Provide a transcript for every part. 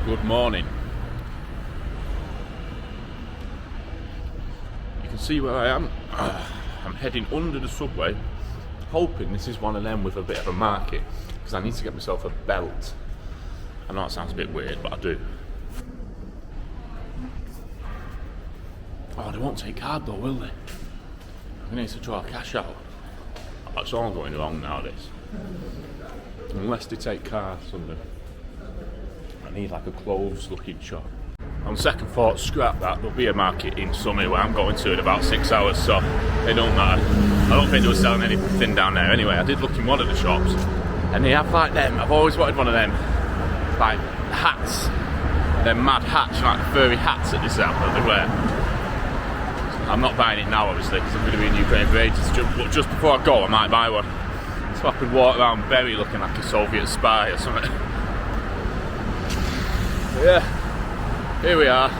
Good morning. You can see where I am. I'm heading under the subway, hoping this is one of them with a bit of a market, because I need to get myself a belt. I know it sounds a bit weird, but I do. Oh, they won't take card though, will they? I need to draw cash out. That's all going wrong nowadays. Unless they take cards, something. I need like a clothes looking shop. On second thought, scrap that. There'll be a market in Sumy where I'm going to in about 6 hours, so it don't matter. I don't think they were selling anything down there anyway. I did look in one of the shops and they have like them. I've always wanted one of them, like hats. They're mad hats, like furry hats that they sell, that they wear. I'm not buying it now obviously because I'm going to be in Ukraine for ages, but just before I go I might buy one. So I could walk around Berry looking like a Soviet spy or something. But yeah, here we are.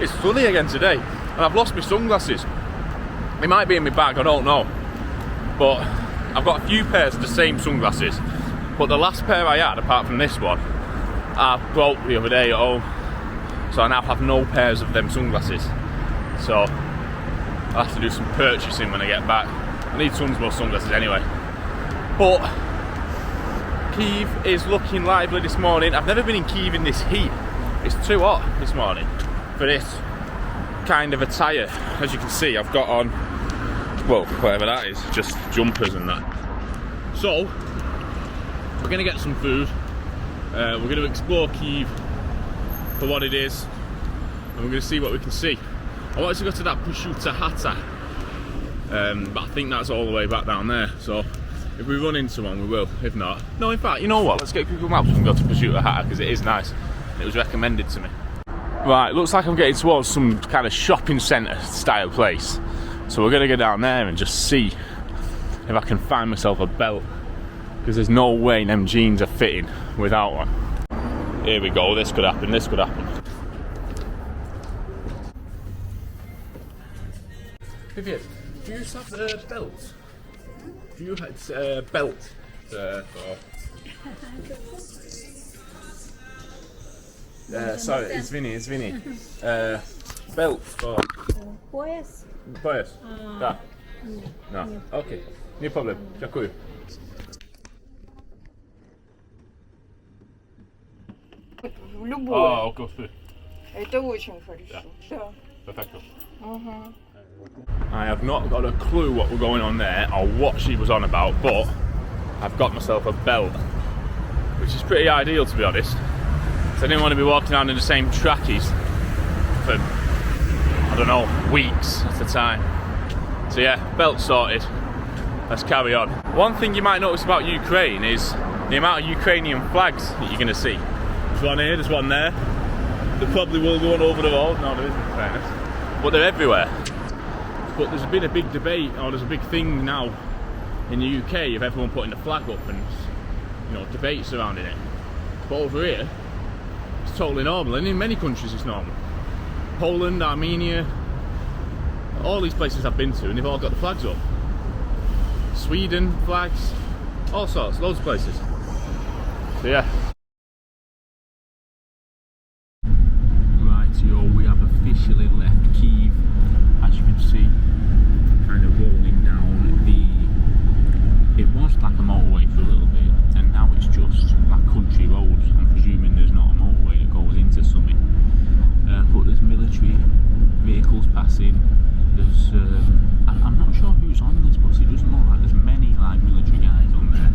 It's sunny again today, and I've lost my sunglasses. They might be in my bag, I don't know. But I've got a few pairs of the same sunglasses. But the last pair I had, apart from this one, I broke the other day at home. So I now have no pairs of them sunglasses. So I'll have to do some purchasing when I get back. I need tons more sunglasses anyway. But Kyiv is looking lively this morning. I've never been in Kyiv in this heat. It's too hot this morning for this kind of attire. As you can see, I've got on, well, whatever that is, just jumpers and that. So, we're going to get some food. We're going to explore Kyiv for what it is. And we're going to see what we can see. I wanted to go to that prosciutto hata, but I think that's all the way back down there. So, if we run into one, we will. If not, no, in fact, you know what? Let's get Google Maps and go to prosciutto hata because it is nice. It was recommended to me. Right, looks like I'm getting towards some kind of shopping centre style place. So we're going to go down there and just see if I can find myself a belt. Because there's no way them jeans are fitting without one. Here we go, this could happen, this could happen. Vivian, do you have a belt? Do you have a belt for... sorry, it's Vinny. Belt for... Пояс? Пояс? Да. No. Okay, no problem. Дякую. Любой. Okay. Это очень хорошо. Да. Perfecto. I have not got a clue what we're going on there or what she was on about, but I've got myself a belt, which is pretty ideal to be honest. So I didn't want to be walking around in the same trackies for, I don't know, weeks at a time. So yeah, belt sorted. Let's carry on. One thing you might notice about Ukraine is the amount of Ukrainian flags that you're going to see. There's one here, there's one there. There probably will go on over the road. No, there isn't, in fairness. But they're everywhere. But there's been a big debate, or there's a big thing now in the UK of everyone putting the flag up and, you know, debate surrounding it. But over here, it's totally normal, and in many countries it's normal. Poland, Armenia, all these places I've been to, and they've all got the flags up. Sweden, flags, all sorts, loads of places. So yeah. Right, yo, we have officially left Kyiv, as you can see, kind of rolling down it was like a motorway for a little bit, and now it's just like country roads. I'm presuming there's not a motorway that goes into Sumy. But there's military vehicles passing. There's I'm not sure who's on this bus. It doesn't look like there's many like military guys on there.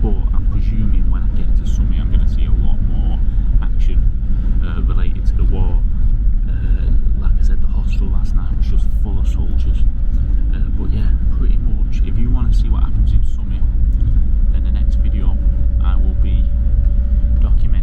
But I'm presuming when I get to Sumy, I'm going to see a lot more action related to the war. Like I said, the hostel last night was just full of soldiers. But yeah, pretty much. If you want to see what happens in Sumy, then the next video I will be documenting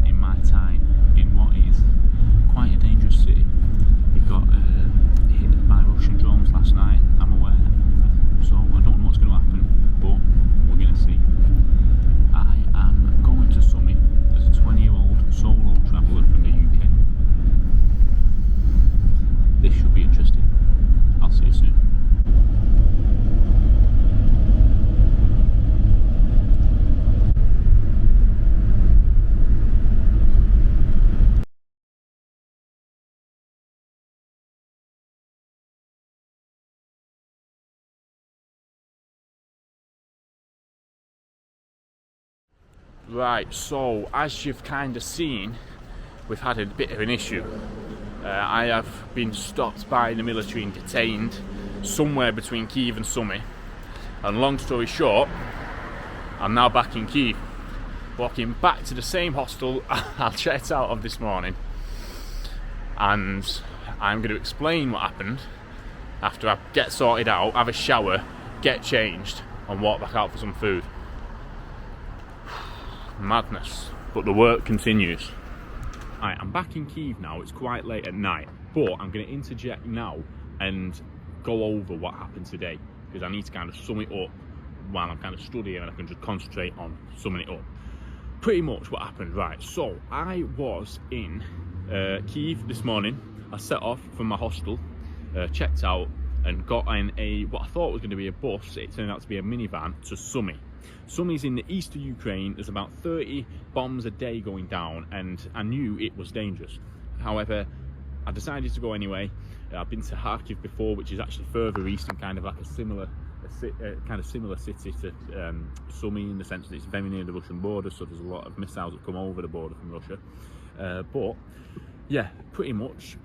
Right, so as you've kind of seen, we've had a bit of an issue. I have been stopped by the military and detained somewhere between Kyiv and Sumy. And long story short, I'm now back in Kyiv, walking back to the same hostel I checked out of this morning. And I'm going to explain what happened after I get sorted out, have a shower, get changed, and walk back out for some food. Madness, but the work continues. Right, I'm back in Kyiv now. It's quite late at night, but I'm going to interject now and go over what happened today, because I need to kind of sum it up while I'm kind of studying, and I can just concentrate on summing it up. Pretty much what happened. Right, so I was in Kyiv this morning. I set off from my hostel, checked out, and got in what I thought was going to be a bus. It turned out to be a minivan to Sumy. Sumy's in the east of Ukraine. There's about 30 bombs a day going down, and I knew it was dangerous. However, I decided to go anyway. I've been to Kyiv before, which is actually further east and kind of like a similar city to Sumy, in the sense that it's very near the Russian border, so there's a lot of missiles that come over the border from Russia. But yeah, pretty much.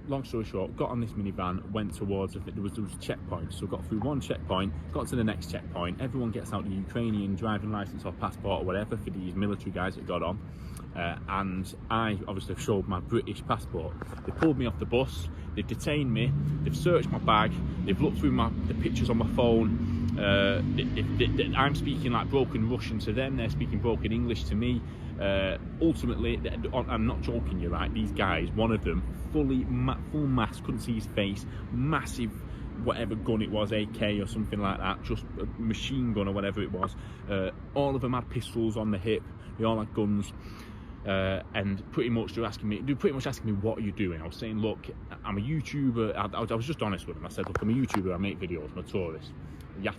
Long story short, got on this minivan, went towards, there was checkpoints, so got through one checkpoint, got to the next checkpoint. Everyone gets out the Ukrainian driving license or passport or whatever for these military guys that got on, and I obviously showed my British passport. They pulled me off the bus, they've detained me, they've searched my bag, they've looked through the pictures on my phone. I'm speaking like broken Russian to them, they're speaking broken English to me. Ultimately, I'm not joking you, right? These guys, one of them, full mask, couldn't see his face, massive whatever gun it was, AK or something like that, just a machine gun or whatever it was. All of them had pistols on the hip, they all had guns. And pretty much they're asking me what are you doing. I was saying, look, I'm a YouTuber. I was just honest with them. I said, look, I'm a YouTuber, I make videos, I'm a tourist,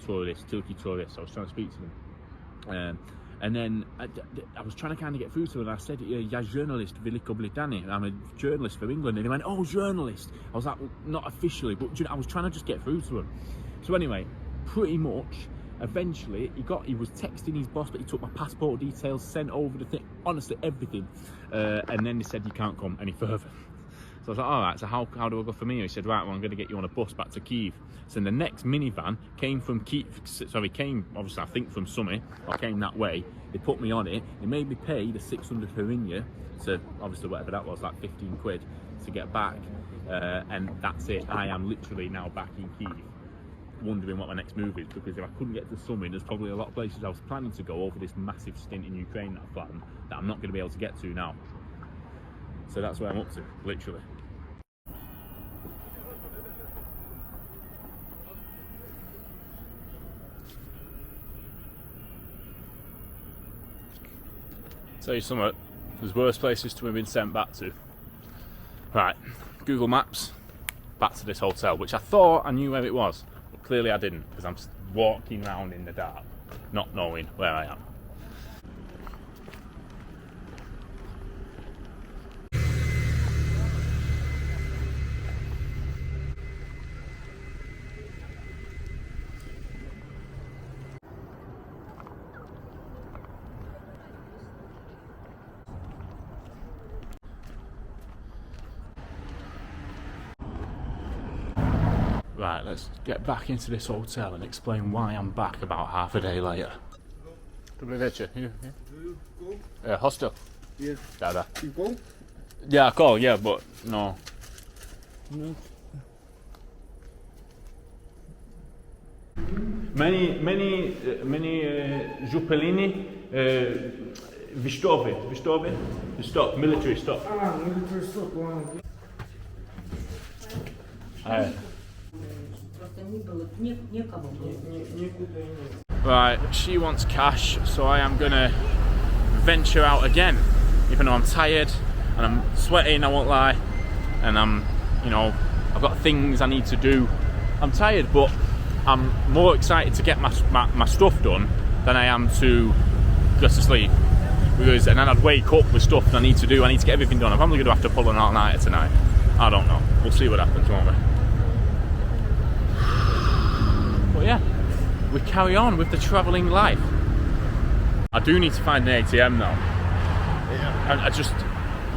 tourist, Tilky tourist. I was trying to speak to them, and then I was trying to kind of get through to them, and I said, "Я journalist Великобритании, I'm a journalist from England." And they went, "Oh, journalist." I was like, well, not officially, but I was trying to just get through to them. So anyway, pretty much, eventually, he was texting his boss, but he took my passport details, sent over the thing, honestly, everything. And then they said, you can't come any further. So I was like, all right, so how do I go from here? He said, right, well, I'm going to get you on a bus back to Kyiv. So the next minivan came from Kyiv, sorry, came, obviously, I think from Sumy, or came that way. They put me on it. They made me pay the 600 hryvnia, so obviously whatever that was, like 15 quid to get back. And that's it. I am literally now back in Kyiv, wondering what my next move is, because if I couldn't get to Sumy, there's probably a lot of places I was planning to go over this massive stint in Ukraine that I planned that I'm not going to be able to get to now. So that's where I'm up to, literally. Tell you something, there's worse places to have been sent back to. Right, Google Maps, back to this hotel, which I thought I knew where it was, but clearly I didn't, because I'm walking around in the dark, not knowing where I am. Right, let's get back into this hotel and explain why I'm back about half a day later. Dobry wieczór. Hostel? Yes. Da. You go? Yeah, I call, yeah, but no. Many Zupelini, Vistove, stop, military stop. Military stop, wow. Right, she wants cash, so I am gonna venture out again, even though I'm tired and I'm sweating, I won't lie, and I've got things I need to do. I'm tired, but I'm more excited to get my stuff done than I am to go to sleep, and then I'd wake up with stuff that I need to do. I need to get everything done. I'm probably gonna have to pull an all-nighter tonight. I don't know. We'll see what happens, won't we? But yeah, we carry on with the travelling life. I do need to find an ATM now. I just,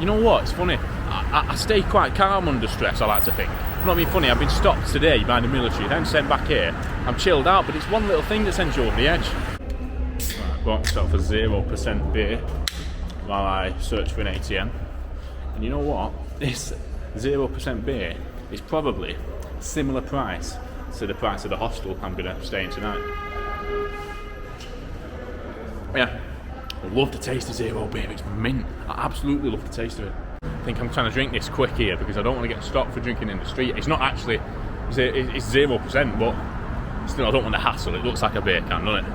you know what, it's funny. I stay quite calm under stress, I like to think. Not being funny, I've been stopped today by the military, then sent back here. I'm chilled out, but it's one little thing that sends you over the edge. Right, bought myself a 0% beer while I search for an ATM. And you know what? This 0% beer is probably a similar price to the price of the hostel I'm going to stay in tonight. Yeah, I love the taste of zero beer, it's mint. I absolutely love the taste of it. I think I'm trying to drink this quick here because I don't want to get stopped for drinking in the street. It's not actually, it's 0%, but still I don't want to hassle. It looks like a beer can, doesn't it?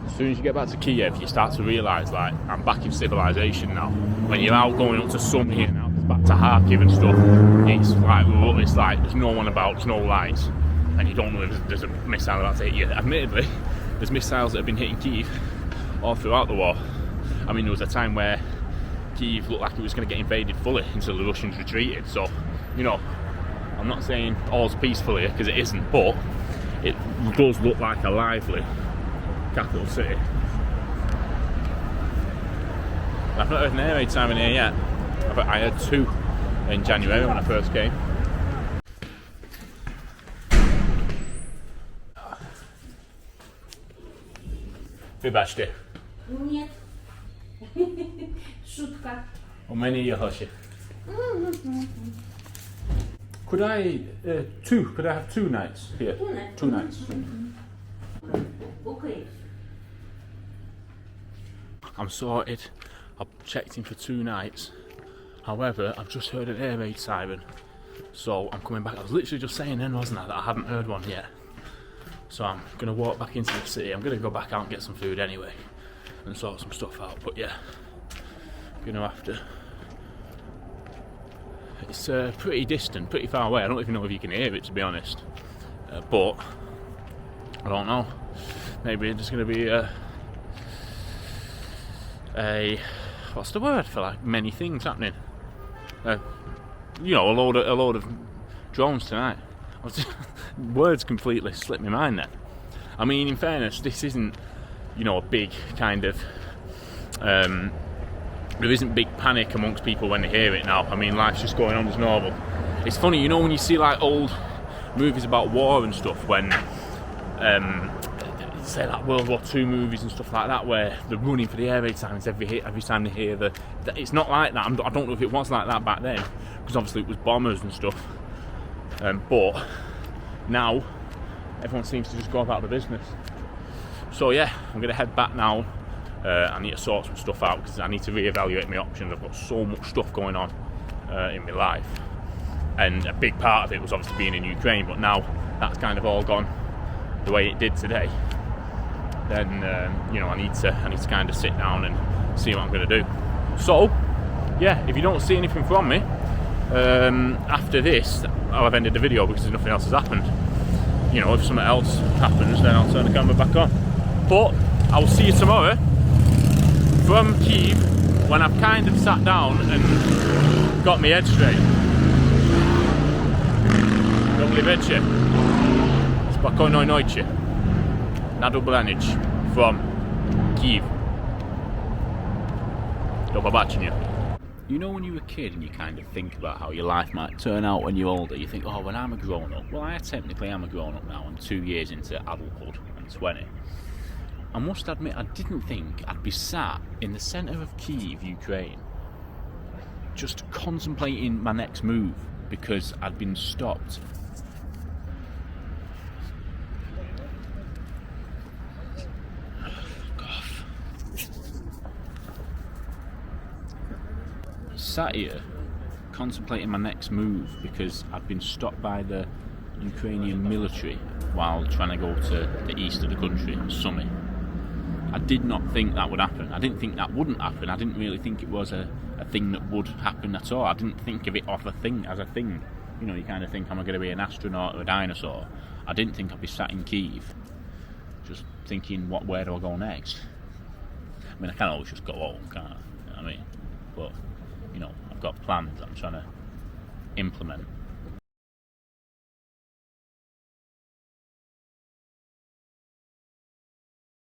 As soon as you get back to Kyiv, you start to realise, like, I'm back in civilization now. When you're out going up to Sumy and out back to Kyiv and stuff, it's like there's no one about, there's no lights, and you don't know if there's a missile about to hit you. Admittedly, there's missiles that have been hitting Kyiv all throughout the war. I mean, there was a time where Kyiv looked like it was going to get invaded fully until the Russians retreated. So, you know, I'm not saying all's peaceful here, because it isn't, but it does look like a lively capital city. I've not heard an air raid siren here yet. I had 2 in January when I first came. Wybaczcie. Nie. Шутка. У мене є гроші. Could I have 2 nights here? 2 nights. Okay. I'm sorted. I've checked in for 2 nights. However, I've just heard an air raid siren, so I'm coming back. I was literally just saying then, wasn't I, that I hadn't heard one yet. So I'm gonna walk back into the city. I'm gonna go back out and get some food anyway, and sort some stuff out. But yeah, I'm gonna have to. It's pretty distant, pretty far away. I don't even know if you can hear it, to be honest. But I don't know. Maybe there's gonna be a what's the word for like many things happening? You know, a load of drones tonight. Words completely slipped my mind then. I mean, in fairness, this isn't, you know, a big kind of there isn't big panic amongst people when they hear it now. I mean, life's just going on as normal. It's funny, you know, when you see like old movies about war and stuff, when say like World War II movies and stuff like that, where they're running for the air raid sirens every time they hear it's not like that. I don't know if it was like that back then, because obviously it was bombers and stuff. But now everyone seems to just go about the business. So yeah, I'm gonna head back now. I need to sort some stuff out because I need to reevaluate my options. I've got so much stuff going on in my life, and a big part of it was obviously being in Ukraine. But now that's kind of all gone the way it did today. Then you know, I need to kind of sit down and see what I'm going to do. So yeah, if you don't see anything from me after this, I'll have ended the video because nothing else has happened. You know, if something else happens, then I'll turn the camera back on. But I will see you tomorrow from Kyiv, when I've kind of sat down and got my head straight. Dobry wieczór. Spokojnej nocy. Na dobranoc from Kyiv. Do zobaczenia. You know, when you're a kid and you kind of think about how your life might turn out when you're older, you think, oh, when I'm a grown-up. Well, I technically am a grown-up now. I'm 2 years into adulthood. I'm 20. I must admit, I didn't think I'd be sat in the centre of Kyiv, Ukraine, just contemplating my next move because I'd been stopped. Sat here contemplating my next move because I'd been stopped by the Ukrainian military while trying to go to the east of the country, Sumy. I did not think that would happen. I didn't think that wouldn't happen. I didn't really think it was a thing that would happen at all. I didn't think of it as a thing. You know, you kind of think, am I going to be an astronaut or a dinosaur? I didn't think I'd be sat in Kyiv just thinking, where do I go next? I mean, I can't always just go home, can't I? You know what I mean? But, you know, I've got plans. I'm trying to implement.